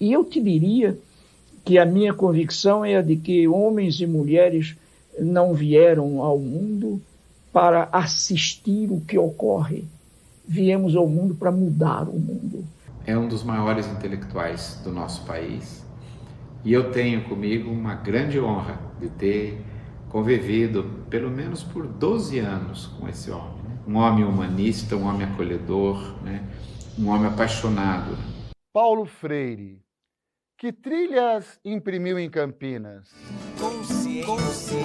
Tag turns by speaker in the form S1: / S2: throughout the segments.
S1: E eu te diria que a minha convicção é a de que homens e mulheres não vieram ao mundo para assistir o que ocorre. Viemos ao mundo para mudar o mundo.
S2: É um dos maiores intelectuais do nosso país e eu tenho comigo uma grande honra de ter convivido pelo menos por 12 anos com esse homem, né? Um homem humanista, um homem acolhedor, né? Um homem apaixonado.
S3: Paulo Freire, que trilhas imprimiu em Campinas?
S4: Consciência,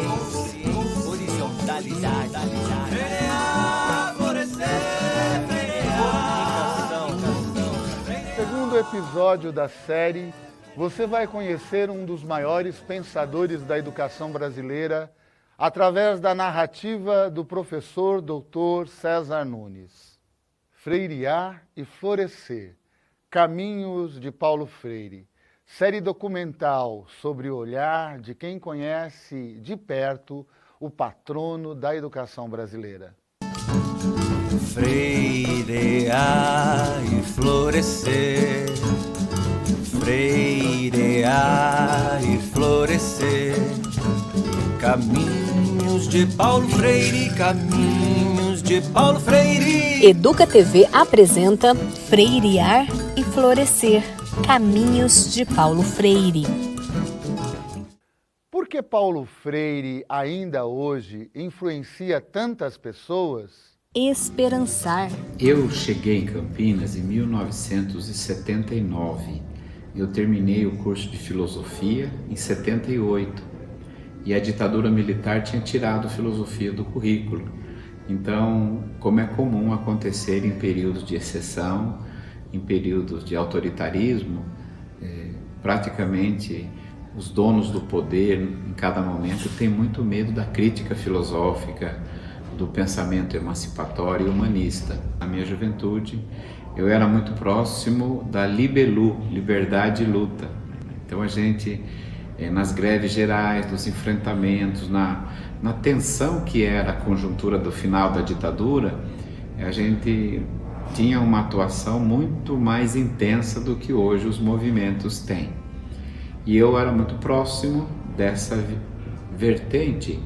S4: horizontalidade,
S3: Segundo episódio da série, você vai conhecer um dos maiores pensadores da educação brasileira através da narrativa do professor Dr. César Nunes. Freirear e Florescer, Caminhos de Paulo Freire, série documental sobre o olhar de quem conhece de perto o patrono da educação brasileira.
S4: Freirear e florescer, freirear e florescer, caminhos de Paulo Freire, caminhos de Paulo Freire.
S5: Educa TV apresenta Freirear e Florescer, Caminhos de Paulo Freire.
S3: Por que Paulo Freire ainda hoje influencia tantas pessoas?
S5: Esperançar.
S2: Eu cheguei em Campinas em 1979. Eu terminei o curso de filosofia em 78 e a ditadura militar tinha tirado filosofia do currículo. Então, como é comum acontecer em períodos de exceção, em períodos de autoritarismo, praticamente os donos do poder em cada momento têm muito medo da crítica filosófica, do pensamento emancipatório e humanista. Na minha juventude, eu era muito próximo da Libelu, Liberdade e Luta. Então a gente, nas greves gerais, nos enfrentamentos, na tensão que era a conjuntura do final da ditadura, a gente tinha uma atuação muito mais intensa do que hoje os movimentos têm. E eu era muito próximo dessa vertente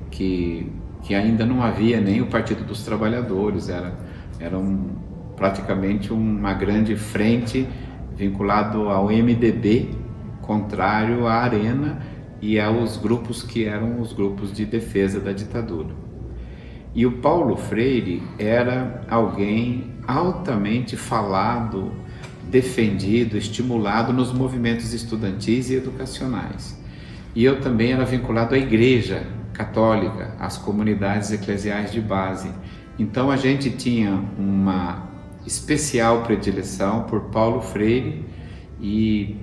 S2: que ainda não havia nem o Partido dos Trabalhadores, era praticamente uma grande frente vinculado ao MDB, contrário à Arena e aos grupos que eram os grupos de defesa da ditadura. E o Paulo Freire era alguém altamente falado, defendido, estimulado nos movimentos estudantis e educacionais. E eu também era vinculado à Igreja Católica, às comunidades eclesiais de base. Então a gente tinha uma especial predileção por Paulo Freire e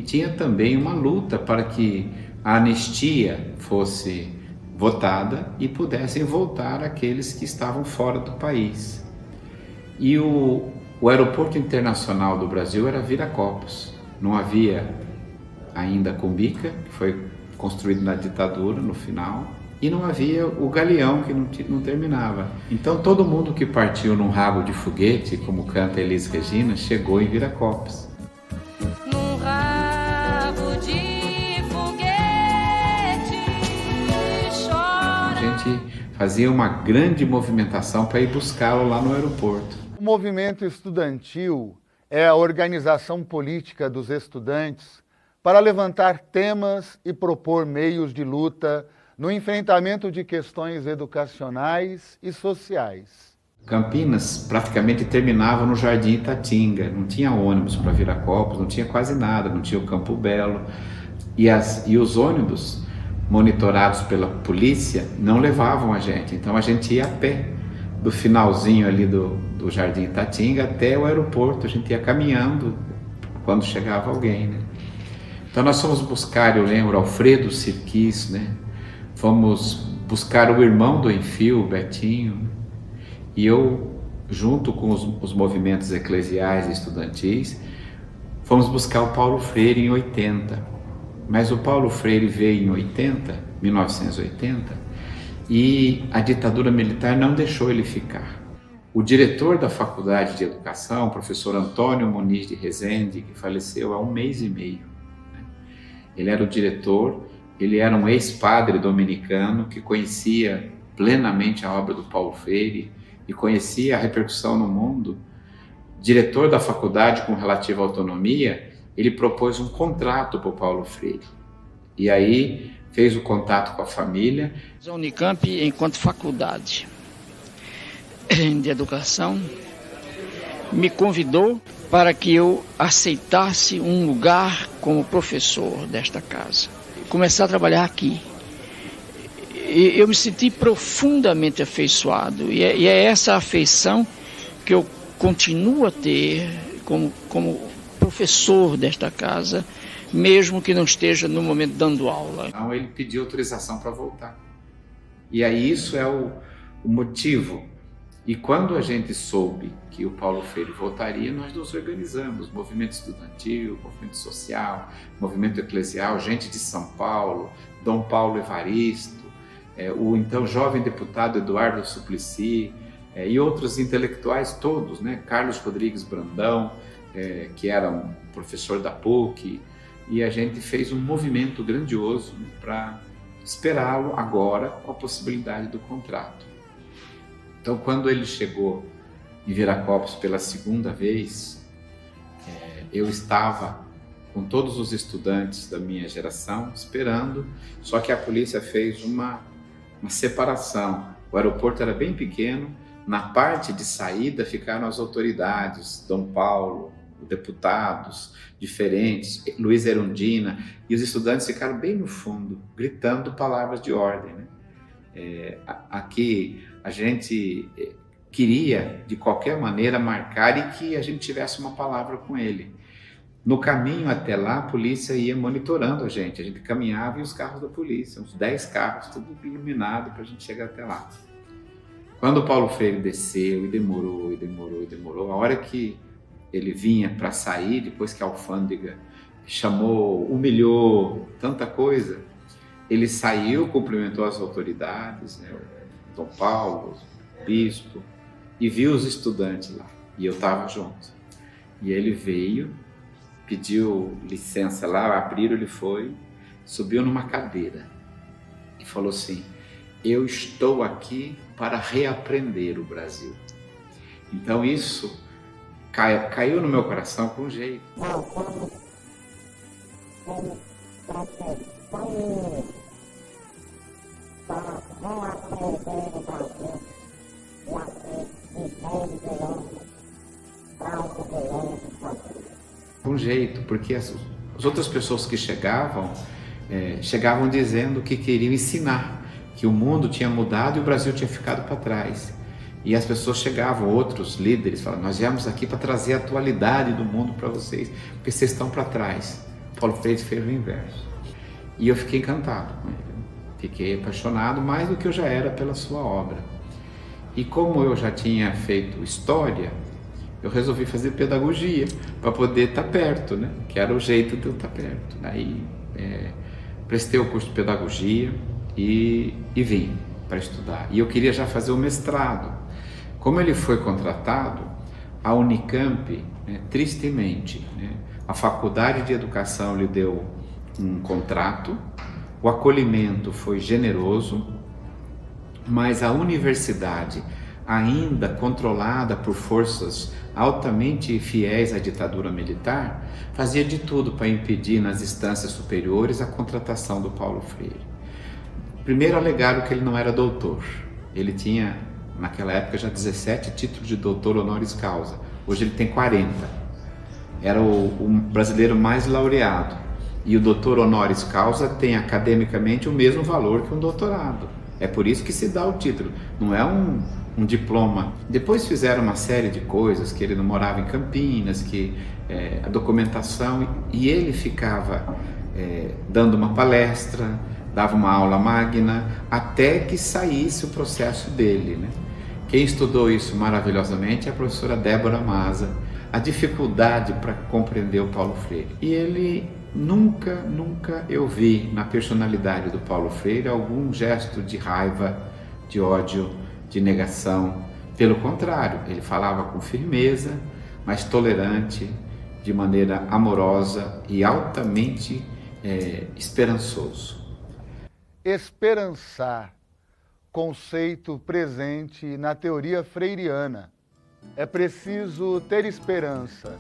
S2: tinha também uma luta para que a anistia fosse votada e pudessem voltar aqueles que estavam fora do país. E o aeroporto internacional do Brasil era Viracopos. Não havia ainda Cumbica, que foi construído na ditadura no final, e não havia o Galeão, que não terminava. Então todo mundo que partiu num rabo de foguete, como canta Elis Regina, chegou em Viracopos.
S6: Num rabo de foguete chora.
S2: A gente fazia uma grande movimentação para ir buscá-lo lá no aeroporto.
S3: O movimento estudantil é a organização política dos estudantes para levantar temas e propor meios de luta no enfrentamento de questões educacionais e sociais.
S2: Campinas praticamente terminava no Jardim Itatinga, não tinha ônibus para Viracopos, não tinha quase nada, não tinha o Campo Belo. E os ônibus, monitorados pela polícia, não levavam a gente, então a gente ia a pé, do finalzinho ali do Jardim Itatinga até o aeroporto, a gente ia caminhando quando chegava alguém, né? Então nós fomos buscar, eu lembro, Alfredo Sirquis, né? Fomos buscar o irmão do Enfio, Betinho, e eu, junto com os movimentos eclesiais e estudantis, fomos buscar o Paulo Freire em 80. Mas o Paulo Freire veio em 1980, e a ditadura militar não deixou ele ficar. O diretor da Faculdade de Educação, o professor Antônio Muniz de Rezende, que faleceu há 1 mês e meio, né? Ele era o diretor, ele era um ex-padre dominicano que conhecia plenamente a obra do Paulo Freire e conhecia a repercussão no mundo. Diretor da faculdade com relativa autonomia, ele propôs um contrato para o Paulo Freire. E aí fez o contato com a família.
S1: A Unicamp, enquanto faculdade de educação, me convidou para que eu aceitasse um lugar como professor desta casa. Começar a trabalhar aqui. Eu me senti profundamente afeiçoado, e é essa afeição que eu continuo a ter como professor desta casa, mesmo que não esteja no momento dando aula.
S2: Então ele pediu autorização para voltar. E aí isso é o motivo. E quando a gente soube que o Paulo Freire voltaria, nós nos organizamos, movimento estudantil, movimento social, movimento eclesial, gente de São Paulo, Dom Paulo Evaristo, o então jovem deputado Eduardo Suplicy, e outros intelectuais todos, né? Carlos Rodrigues Brandão, que era um professor da PUC, e a gente fez um movimento grandioso, né, para esperá-lo agora com a possibilidade do contrato. Então, quando ele chegou em Viracopos pela 2ª vez, eu estava com todos os estudantes da minha geração esperando, só que a polícia fez uma separação. O aeroporto era bem pequeno, na parte de saída ficaram as autoridades, Dom Paulo, deputados diferentes, Luiz Erundina, e os estudantes ficaram bem no fundo, gritando palavras de ordem, né? Aqui a gente queria de qualquer maneira marcar e que a gente tivesse uma palavra com ele. No caminho até lá, a polícia ia monitorando a gente caminhava e os carros da polícia, uns 10 carros, tudo iluminado para a gente chegar até lá. Quando o Paulo Freire desceu e demorou, a hora que ele vinha para sair, depois que a alfândega chamou, humilhou, tanta coisa, ele saiu, cumprimentou as autoridades, né, o Dom Paulo, o bispo, e viu os estudantes lá, e eu estava junto. E ele veio, pediu licença lá, abriram, ele foi, subiu numa cadeira e falou assim: eu estou aqui para reaprender o Brasil. Então isso caiu no meu coração com jeito. Com jeito, porque as outras pessoas que chegavam dizendo que queriam ensinar, que o mundo tinha mudado e o Brasil tinha ficado para trás. E as pessoas chegavam, outros líderes, falavam: nós viemos aqui para trazer a atualidade do mundo para vocês, porque vocês estão para trás. Paulo Freire fez o inverso. E eu fiquei encantado com ele, fiquei apaixonado mais do que eu já era pela sua obra. E como eu já tinha feito história, eu resolvi fazer pedagogia para poder estar perto, né? Que era o jeito de eu estar perto. Aí prestei o curso de pedagogia e vim para estudar. E eu queria já fazer o mestrado. Como ele foi contratado, a Unicamp, né, tristemente, né, a Faculdade de Educação lhe deu um contrato, o acolhimento foi generoso, mas a universidade, ainda controlada por forças altamente fiéis à ditadura militar, fazia de tudo para impedir nas instâncias superiores a contratação do Paulo Freire. Primeiro alegaram que ele não era doutor. Ele tinha, naquela época, já 17 títulos de doutor honoris causa. Hoje ele tem 40. Era o brasileiro mais laureado. E o doutor honoris causa tem academicamente o mesmo valor que um doutorado. É por isso que se dá o título. Não é um diploma. Depois fizeram uma série de coisas, que ele não morava em Campinas, que a documentação, e ele ficava dando uma palestra, dava uma aula magna, até que saísse o processo dele, né? Quem estudou isso maravilhosamente é a professora Débora Maza, a dificuldade para compreender o Paulo Freire. E ele nunca eu vi na personalidade do Paulo Freire algum gesto de raiva, de ódio, de negação. Pelo contrário, ele falava com firmeza, mas tolerante, de maneira amorosa e altamente esperançoso.
S3: Esperançar, conceito presente na teoria freiriana. É preciso ter esperança,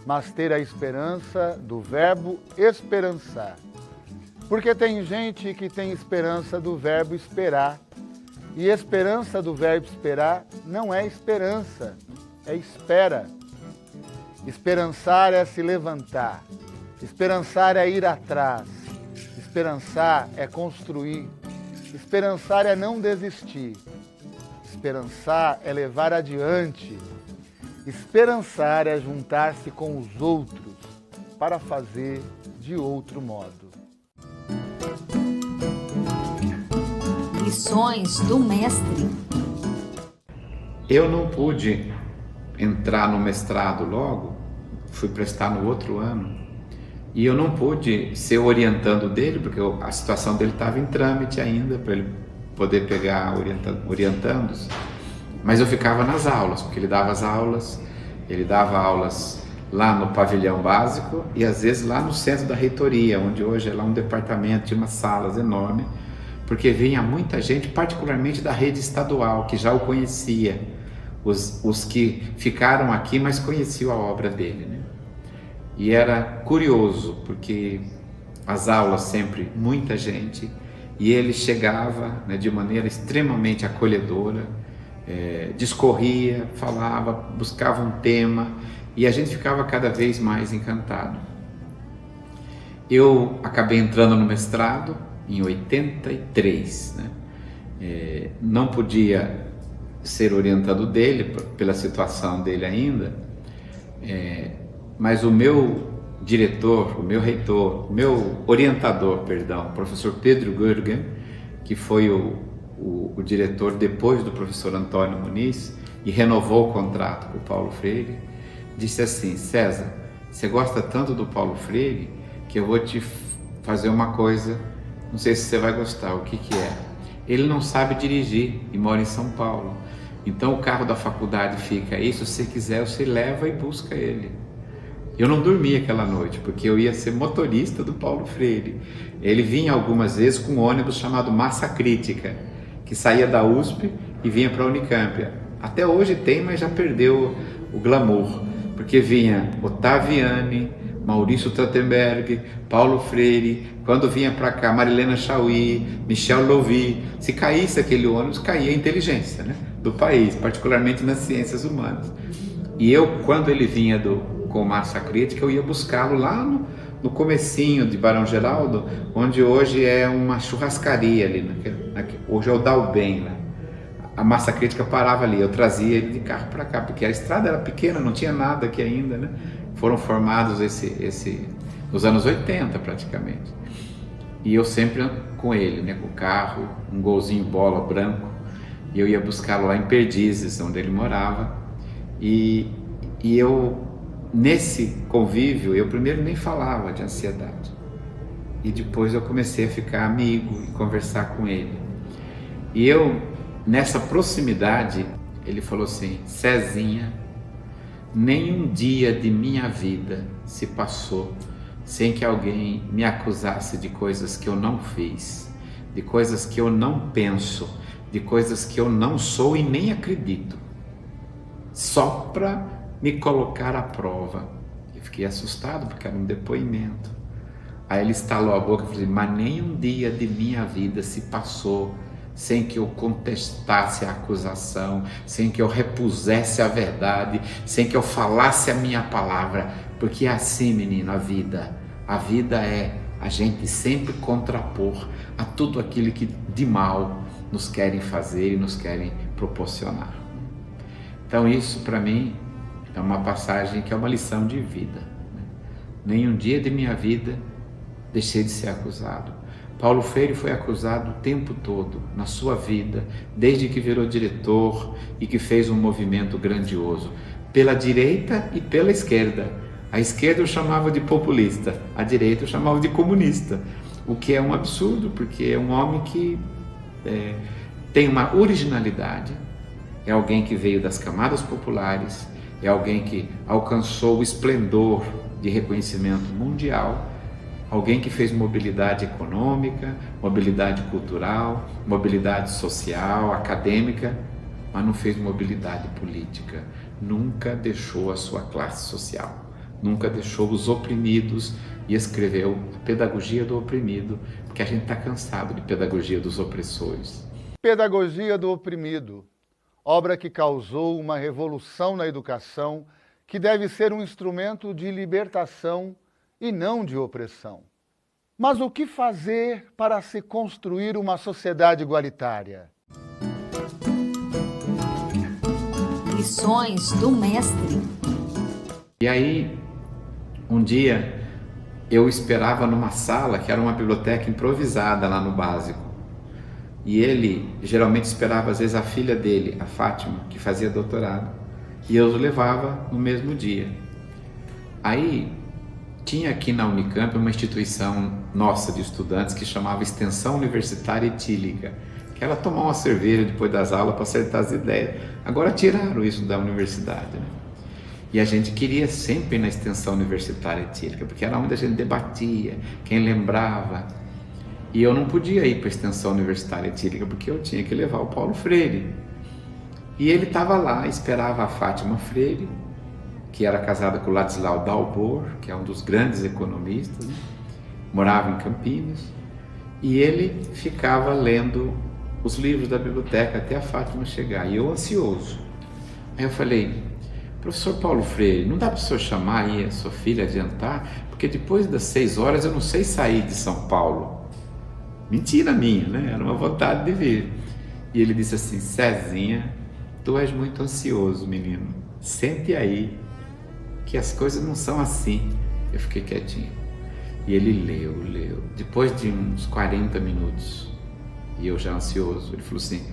S3: mas ter a esperança do verbo esperançar. Porque tem gente que tem esperança do verbo esperar, e esperança do verbo esperar não é esperança, é espera. Esperançar é se levantar, esperançar é ir atrás, esperançar é construir, esperançar é não desistir, esperançar é levar adiante, esperançar é juntar-se com os outros para fazer de outro modo.
S5: Lições do Mestre.
S2: Eu não pude entrar no mestrado logo, fui prestar no outro ano, e eu não pude ser orientando dele, porque a situação dele estava em trâmite ainda, para ele poder pegar orientandos, mas eu ficava nas aulas, porque ele dava aulas lá no pavilhão básico e às vezes lá no centro da reitoria, onde hoje é lá um departamento, tinha umas salas enormes, porque vinha muita gente, particularmente da rede estadual, que já o conhecia, os que ficaram aqui, mas conheciam a obra dele, né? E era curioso, porque as aulas sempre, muita gente, e ele chegava, né, de maneira extremamente acolhedora, discorria, falava, buscava um tema, e a gente ficava cada vez mais encantado. Eu acabei entrando no mestrado em 83, né? Não podia ser orientado dele, pela situação dele ainda, mas o meu diretor, o meu reitor, o meu orientador, perdão, o professor Pedro Gurgen, que foi o diretor depois do professor Antônio Muniz e renovou o contrato com o Paulo Freire, disse assim: César, você gosta tanto do Paulo Freire que eu vou te fazer uma coisa, não sei se você vai gostar. O que que é? Ele não sabe dirigir e mora em São Paulo, então o carro da faculdade fica aí, se você quiser você leva e busca ele. Eu não dormi aquela noite, porque eu ia ser motorista do Paulo Freire. Ele vinha algumas vezes com um ônibus chamado Massa Crítica, que saía da USP e vinha para a Unicamp. Até hoje tem, mas já perdeu o glamour, porque vinha Ottaviani, Maurício Trachtenberg, Paulo Freire, quando vinha para cá Marilena Chauí, Michel Louvi. Se caísse aquele ônibus, caía a inteligência, né, do país, particularmente nas ciências humanas. E eu, quando ele vinha com Massa Crítica, eu ia buscá-lo lá no comecinho de Barão Geraldo, onde hoje é uma churrascaria ali, hoje é o Dalben, né? A Massa Crítica parava ali, eu trazia ele de carro para cá, porque a estrada era pequena, não tinha nada aqui ainda, né? Foram formados nos anos 80 praticamente. E eu sempre com ele, né? Com o carro, um golzinho bola branco, e eu ia buscá-lo lá em Perdizes, onde ele morava, e eu, nesse convívio, eu primeiro nem falava de ansiedade, e depois eu comecei a ficar amigo e conversar com ele. E eu, nessa proximidade, ele falou assim: Cezinha, nenhum dia de minha vida se passou sem que alguém me acusasse de coisas que eu não fiz, de coisas que eu não penso, de coisas que eu não sou e nem acredito, só para me colocar à prova. Eu fiquei assustado, porque era um depoimento. Aí ele estalou a boca e falou: mas nenhum dia de minha vida se passou sem que eu contestasse a acusação, sem que eu repusesse a verdade, sem que eu falasse a minha palavra, porque é assim, menino, a vida é a gente sempre contrapor a tudo aquilo que de mal nos querem fazer e nos querem proporcionar. Então isso para mim é uma passagem que é uma lição de vida, né? Nenhum dia de minha vida deixei de ser acusado. Paulo Freire foi acusado o tempo todo na sua vida, desde que virou diretor e que fez um movimento grandioso, pela direita e pela esquerda. A esquerda eu chamava de populista, a direita eu chamava de comunista, o que é um absurdo, porque é um homem que tem uma originalidade, é alguém que veio das camadas populares, é alguém que alcançou o esplendor de reconhecimento mundial, alguém que fez mobilidade econômica, mobilidade cultural, mobilidade social, acadêmica, mas não fez mobilidade política. Nunca deixou a sua classe social, nunca deixou os oprimidos e escreveu a Pedagogia do Oprimido, porque a gente está cansado de pedagogia dos opressores.
S3: Pedagogia do Oprimido, obra que causou uma revolução na educação, que deve ser um instrumento de libertação e não de opressão. Mas o que fazer para se construir uma sociedade igualitária?
S5: Lições do mestre.
S2: E aí, um dia, eu esperava numa sala que era uma biblioteca improvisada lá no básico. E ele geralmente esperava, às vezes, a filha dele, a Fátima, que fazia doutorado. E eu os levava no mesmo dia. Aí, tinha aqui na Unicamp uma instituição nossa de estudantes que chamava Extensão Universitária Etílica, que era tomar uma cerveja depois das aulas para acertar as ideias. Agora tiraram isso da universidade, né? E a gente queria sempre ir na Extensão Universitária Etílica, porque era onde a gente debatia, quem lembrava. E eu não podia ir para a Extensão Universitária Etílica, porque eu tinha que levar o Paulo Freire. E ele estava lá, esperava a Fátima Freire, que era casada com o Ladislau Dalbor, que é um dos grandes economistas, né? Morava em Campinas, e ele ficava lendo os livros da biblioteca até a Fátima chegar, e eu ansioso. Aí eu falei: professor Paulo Freire, não dá para o senhor chamar aí a sua filha, adiantar? Porque depois das 6 horas eu não sei sair de São Paulo. Mentira minha, né? Era uma vontade de vir. E ele disse assim: Cezinha, tu és muito ansioso, menino. Sente aí, que as coisas não são assim. Eu fiquei quietinho. E ele leu. Depois de uns 40 minutos, e eu já ansioso, ele falou assim: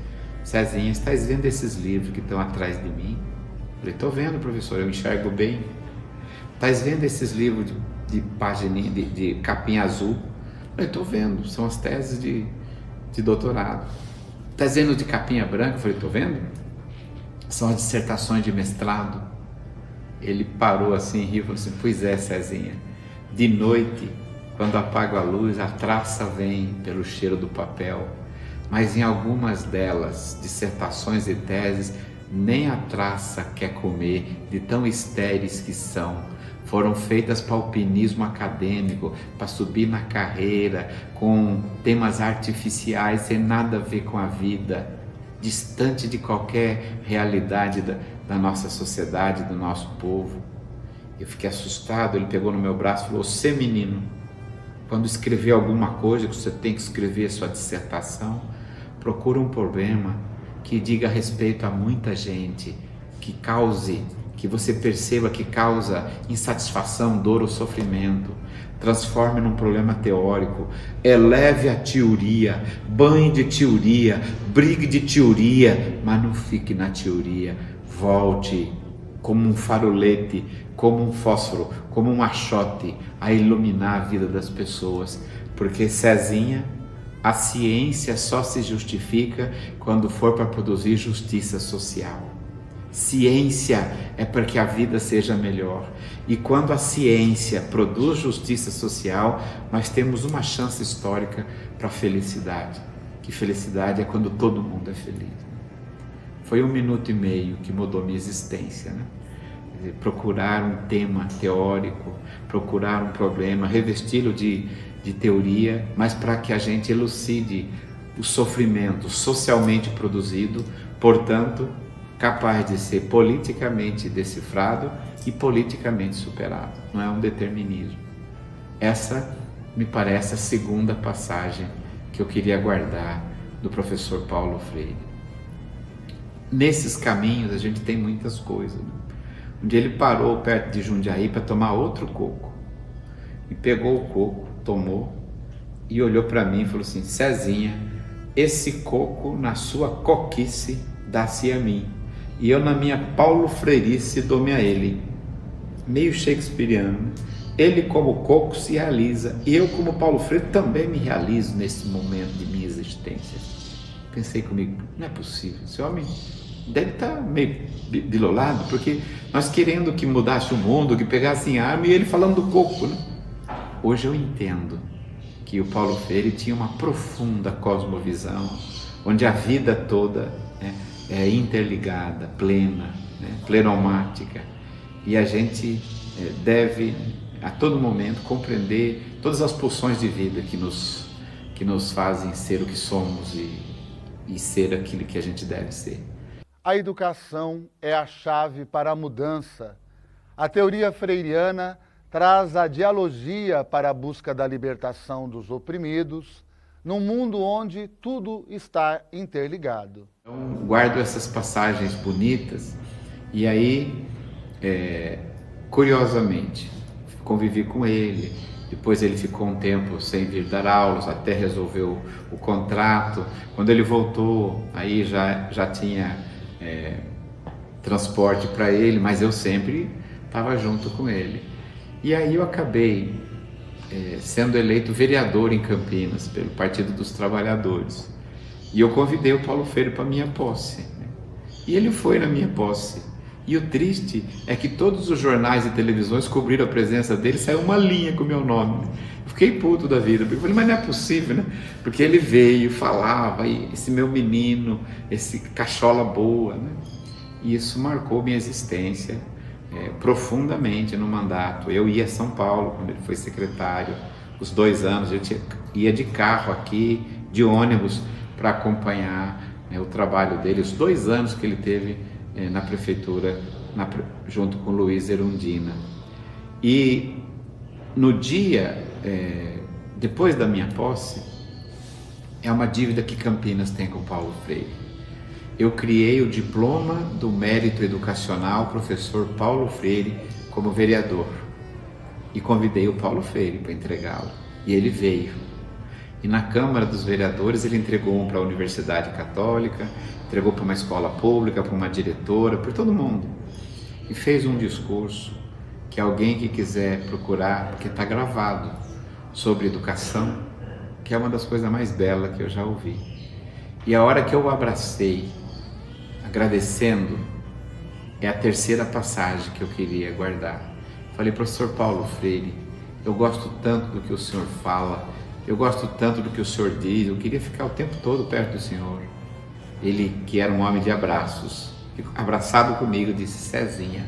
S2: Cezinha, estás vendo esses livros que estão atrás de mim? Eu falei: estou vendo, professor, eu enxergo bem. Estás vendo esses livros de página, de capinha azul? Eu falei: estou vendo, são as teses de doutorado. Estás vendo de capinha branca? Eu falei: estou vendo. São as dissertações de mestrado. Ele parou assim, riu e falou assim: pois é, Cezinha, de noite, quando apago a luz, a traça vem pelo cheiro do papel, mas em algumas delas, dissertações e teses, nem a traça quer comer, de tão estéreis que são. Foram feitas para alpinismo acadêmico, para subir na carreira, com temas artificiais, sem nada a ver com a vida, distante de qualquer realidade da nossa sociedade, do nosso povo. Eu fiquei assustado. Ele pegou no meu braço e falou: você, menino, quando escrever alguma coisa, que você tem que escrever a sua dissertação, procura um problema que diga respeito a muita gente, que você perceba que causa insatisfação, dor ou sofrimento. Transforme num problema teórico, eleve a teoria, banhe de teoria, brigue de teoria, mas não fique na teoria. Volte como um farolete, como um fósforo, como um achote a iluminar a vida das pessoas, porque, Cezinha, a ciência só se justifica quando for para produzir justiça social. Ciência é para que a vida seja melhor. E quando a ciência produz justiça social, nós temos uma chance histórica para a felicidade. Que felicidade é quando todo mundo é feliz. Foi 1 minuto e meio que mudou minha existência, né? Procurar um tema teórico, procurar um problema, revesti-lo de teoria, mas para que a gente elucide o sofrimento socialmente produzido, portanto, capaz de ser politicamente decifrado e politicamente superado. Não é um determinismo. Essa me parece a segunda passagem que eu queria guardar do professor Paulo Freire. Nesses caminhos a gente tem muitas coisas, né? Um dia ele parou perto de Jundiaí para tomar outro coco. E pegou o coco, tomou e olhou para mim e falou assim: Cezinha, esse coco na sua coquice dá-se a mim, e eu na minha Paulo Freirice dou-me a ele. Meio shakespeariano. Ele como coco se realiza, e eu como Paulo Freire também me realizo nesse momento de minha existência. Pensei comigo: não é possível, esse homem deve estar meio bilolado, porque nós querendo que mudasse o mundo, que pegasse arma, e ele falando do coco, né? Hoje eu entendo que o Paulo Freire tinha uma profunda cosmovisão, onde a vida toda é interligada, plena, né? Plenomática, e a gente deve a todo momento compreender todas as pulsões de vida que nos fazem ser o que somos e ser aquilo que a gente deve ser.
S3: A educação é a chave para a mudança. A teoria freiriana traz a dialogia para a busca da libertação dos oprimidos, num mundo onde tudo está interligado.
S2: Então, guardo essas passagens bonitas e aí, curiosamente, convivi com ele. Depois ele ficou um tempo sem vir dar aulas, até resolveu o contrato. Quando ele voltou, aí já tinha transporte para ele, mas eu sempre estava junto com ele. E aí eu acabei sendo eleito vereador em Campinas, pelo Partido dos Trabalhadores. E eu convidei o Paulo Freire para minha posse, né? E ele foi na minha posse. E o triste é que todos os jornais e televisões cobriram a presença dele, saiu uma linha com o meu nome. Eu fiquei puto da vida, porque eu falei, mas não é possível, né? Porque ele veio, falava, e esse meu menino, esse cachola boa, né? E isso marcou minha existência profundamente no mandato. Eu ia a São Paulo, quando ele foi secretário, os 2 anos, eu ia de carro aqui, de ônibus, para acompanhar o trabalho dele, os 2 anos que ele teve na prefeitura, junto com Luiz Erundina. E no dia, depois da minha posse, é uma dívida que Campinas tem com Paulo Freire. Eu criei o diploma do mérito educacional professor Paulo Freire como vereador e convidei o Paulo Freire para entregá-lo, e ele veio. E na Câmara dos Vereadores ele entregou um para a Universidade Católica, entregou para uma escola pública, para uma diretora, para todo mundo. E fez um discurso que alguém que quiser procurar, porque está gravado, sobre educação, que é uma das coisas mais belas que eu já ouvi. E a hora que eu o abracei, agradecendo, é a terceira passagem que eu queria guardar. Falei, professor Paulo Freire, eu gosto tanto do que o senhor fala, eu gosto tanto do que o senhor diz, eu queria ficar o tempo todo perto do senhor. Ele, que era um homem de abraços, abraçado comigo, disse, Cezinha,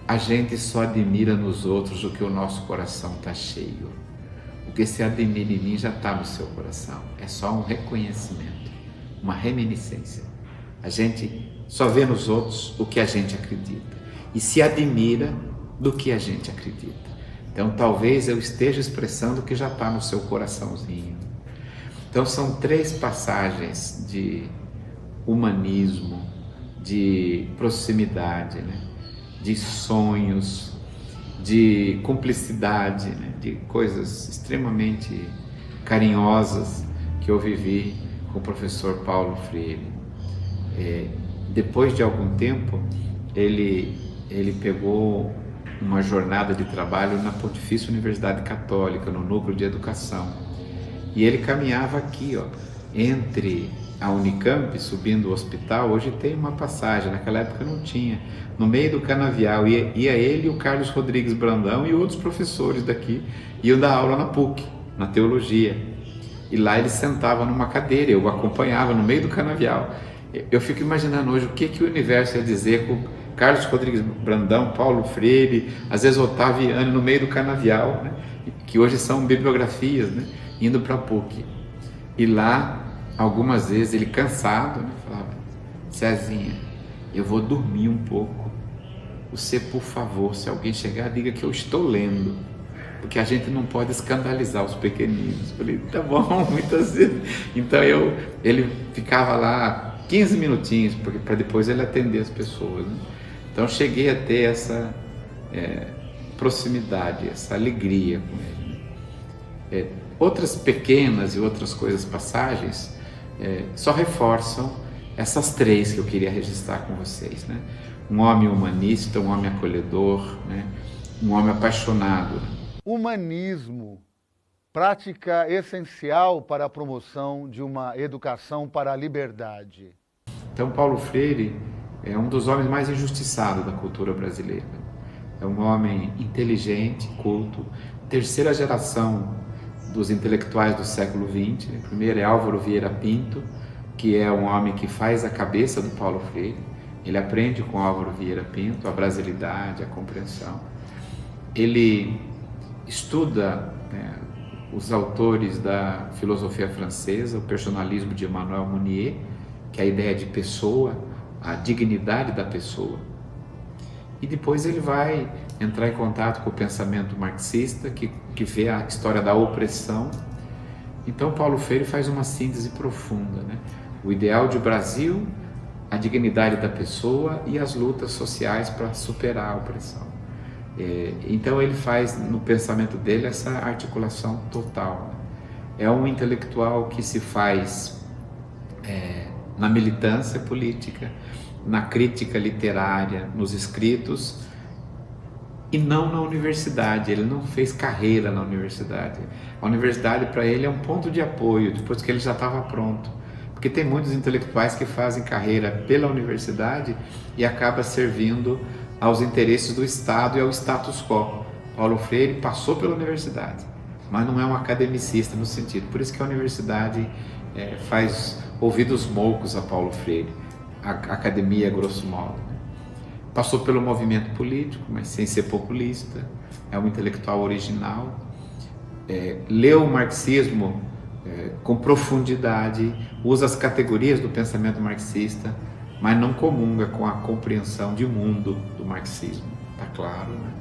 S2: a gente só admira nos outros o que o nosso coração está cheio. O que se admira em mim já está no seu coração. É só um reconhecimento, uma reminiscência. A gente só vê nos outros o que a gente acredita e se admira do que a gente acredita. Então talvez eu esteja expressando o que já está no seu coraçãozinho. Então são 3 passagens de humanismo, de proximidade, né? De sonhos, de cumplicidade, né? De coisas extremamente carinhosas que eu vivi com o professor Paulo Freire. Depois de algum tempo, ele pegou uma jornada de trabalho na Pontifícia Universidade Católica, no Núcleo de Educação. E ele caminhava aqui, entre a Unicamp, subindo o hospital. Hoje tem uma passagem, naquela época não tinha. No meio do canavial, ia ele e o Carlos Rodrigues Brandão e outros professores daqui, iam dar aula na PUC, na teologia. E lá ele sentava numa cadeira, eu o acompanhava no meio do canavial. Eu fico imaginando hoje o que o universo ia dizer com Carlos Rodrigues Brandão, Paulo Freire, às vezes Otaviano no meio do canavial, né? Que hoje são bibliografias, né? Indo para a PUC. E lá, algumas vezes, ele cansado, né? Falava, Cezinha, eu vou dormir um pouco. Você, por favor, se alguém chegar, diga que eu estou lendo, porque a gente não pode escandalizar os pequeninos. Eu falei, tá bom, muitas vezes. Então ele ficava lá 15 minutinhos, para depois ele atender as pessoas, né? Então cheguei a ter essa proximidade, essa alegria com ele, né? Outras pequenas e outras coisas, passagens, só reforçam essas 3 que eu queria registrar com vocês, né? Um homem humanista, um homem acolhedor, né? Um homem apaixonado.
S3: Humanismo, prática essencial para a promoção de uma educação para a liberdade.
S2: Então Paulo Freire é um dos homens mais injustiçados da cultura brasileira. É um homem inteligente, culto, terceira geração dos intelectuais do século XX. O primeiro é Álvaro Vieira Pinto, que é um homem que faz a cabeça do Paulo Freire. Ele aprende com Álvaro Vieira Pinto a brasilidade, a compreensão. Ele estuda os autores da filosofia francesa, o personalismo de Emmanuel Mounier, que é a ideia de pessoa, a dignidade da pessoa. E depois ele vai entrar em contato com o pensamento marxista, que vê a história da opressão. Então Paulo Freire faz uma síntese profunda, né? O ideal de Brasil, a dignidade da pessoa e as lutas sociais para superar a opressão. Então ele faz no pensamento dele essa articulação total. É um intelectual que se faz na militância política, na crítica literária, nos escritos, e não na universidade. Ele não fez carreira na universidade. A universidade para ele é um ponto de apoio, depois que ele já estava pronto. Porque tem muitos intelectuais que fazem carreira pela universidade e acaba servindo aos interesses do Estado e ao status quo. Paulo Freire passou pela universidade, mas não é um academicista no sentido. Por isso que a universidade faz ouvidos moucos a Paulo Freire, a academia, grosso modo. Passou pelo movimento político, mas sem ser populista, é um intelectual original, leu o marxismo com profundidade, usa as categorias do pensamento marxista, mas não comunga com a compreensão de mundo do marxismo, está claro, né?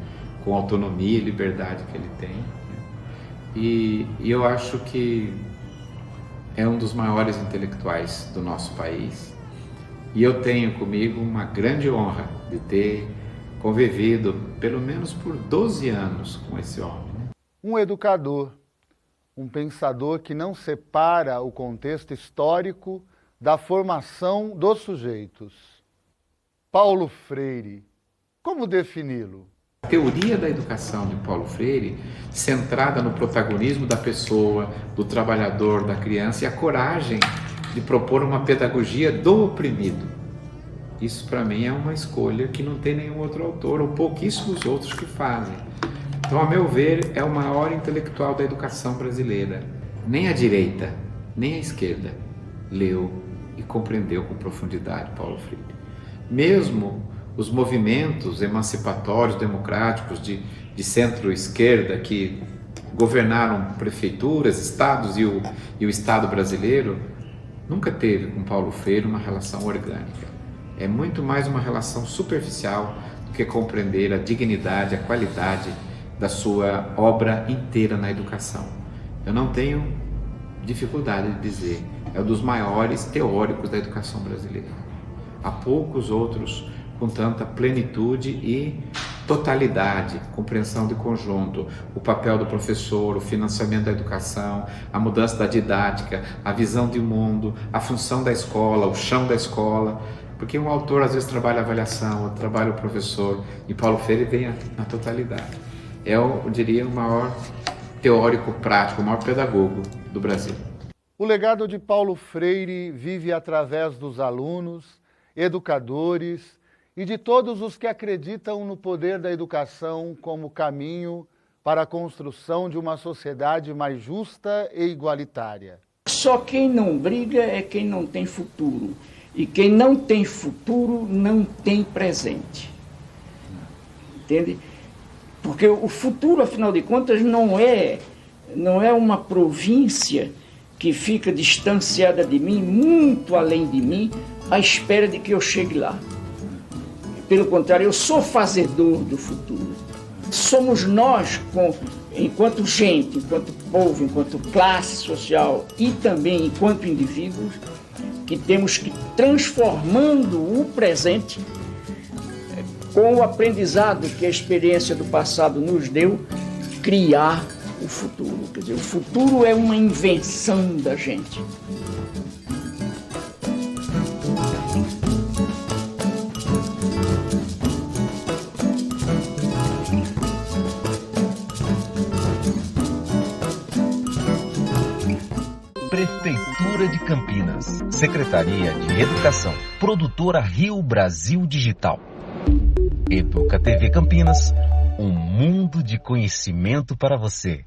S2: Com a autonomia e liberdade que ele tem. E eu acho que é um dos maiores intelectuais do nosso país. E eu tenho comigo uma grande honra de ter convivido pelo menos por 12 anos com esse homem.
S3: Um educador, um pensador que não separa o contexto histórico da formação dos sujeitos. Paulo Freire, como defini-lo?
S2: A teoria da educação de Paulo Freire, centrada no protagonismo da pessoa, do trabalhador, da criança, e a coragem de propor uma pedagogia do oprimido. Isso, para mim, é uma escolha que não tem nenhum outro autor, ou pouquíssimos outros que fazem. Então, a meu ver, é o maior intelectual da educação brasileira. Nem a direita, nem a esquerda leu e compreendeu com profundidade Paulo Freire. Mesmo os movimentos emancipatórios, democráticos de centro-esquerda que governaram prefeituras, estados e o Estado brasileiro, nunca teve com Paulo Freire uma relação orgânica. É muito mais uma relação superficial do que compreender a dignidade, a qualidade da sua obra inteira na educação. Eu não tenho dificuldade de dizer, é um dos maiores teóricos da educação brasileira. Há poucos outros com tanta plenitude e totalidade, compreensão de conjunto, o papel do professor, o financiamento da educação, a mudança da didática, a visão de mundo, a função da escola, o chão da escola, porque um autor às vezes trabalha a avaliação, outro trabalha o professor, e Paulo Freire vem na totalidade. Eu diria o maior teórico prático, o maior pedagogo do Brasil.
S3: O legado de Paulo Freire vive através dos alunos, educadores e de todos os que acreditam no poder da educação como caminho para a construção de uma sociedade mais justa e igualitária.
S1: Só quem não briga é quem não tem futuro. E quem não tem futuro não tem presente. Entende? Porque o futuro, afinal de contas, não é uma província que fica distanciada de mim, muito além de mim, à espera de que eu chegue lá. Pelo contrário, eu sou fazedor do futuro. Somos nós, enquanto gente, enquanto povo, enquanto classe social e também enquanto indivíduos, que temos que, transformando o presente, com o aprendizado que a experiência do passado nos deu, criar o futuro. Quer dizer, o futuro é uma invenção da gente.
S7: Prefeitura de Campinas, Secretaria de Educação, Produtora Rio Brasil Digital. Educa TV Campinas, um mundo de conhecimento para você.